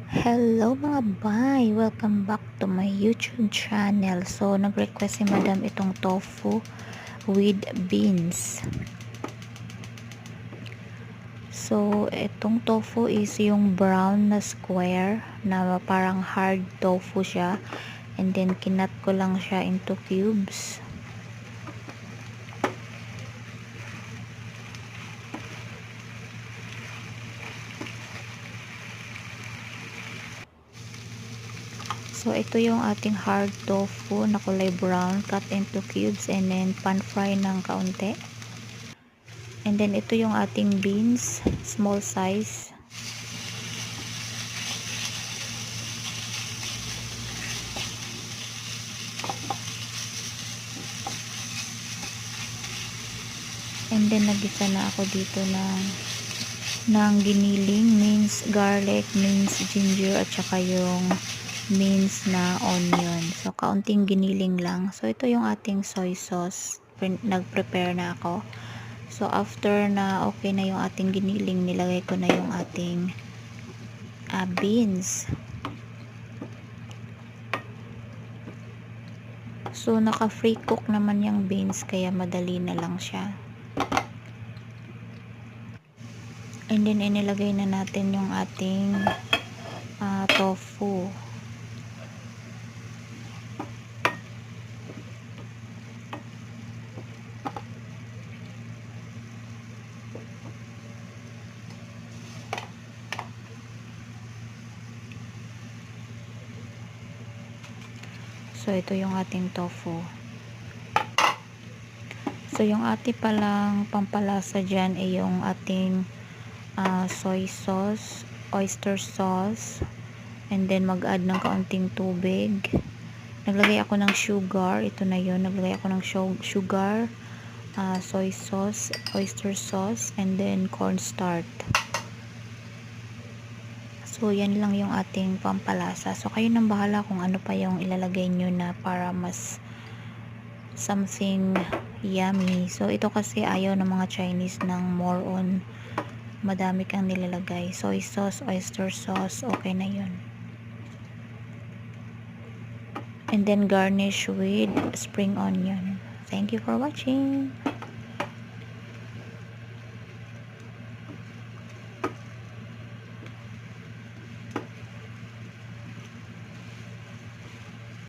Hello mga bay! Welcome back to my YouTube channel. So, nag-request si madam itong tofu with beans. So, itong tofu is yung brown na square na parang hard tofu siya. And then, kinat ko lang siya into cubes. So, ito yung ating hard tofu na kulay brown, cut into cubes and then pan-fry ng kaunti. And then, ito yung ating beans, small size. And then, nagisa na ako dito ng giniling, means garlic, means ginger, at saka yung means na onion. So, kaunting giniling lang. So, ito yung ating soy sauce. Nag-prepare na ako. So, after na okay na yung ating giniling, nilagay ko na yung ating beans. So, naka-free cook naman yung beans, kaya madali na lang siya. And then, inilagay na natin yung ating tofu. So, ito yung ating tofu. So, yung ating palang pampalasa dyan ay yung ating soy sauce, oyster sauce, and then mag-add ng kaunting tubig. Naglagay ako ng sugar, ito na yun, naglagay ako ng sugar, soy sauce, oyster sauce, and then cornstarch. So, yan lang yung ating pampalasa. So, kayo nang bahala kung ano pa yung ilalagay nyo na para mas something yummy. So, ito kasi ayaw ng mga Chinese ng more on madami kang nilalagay. Soy sauce, oyster sauce, okay na yun. And then garnish with spring onion. Thank you for watching.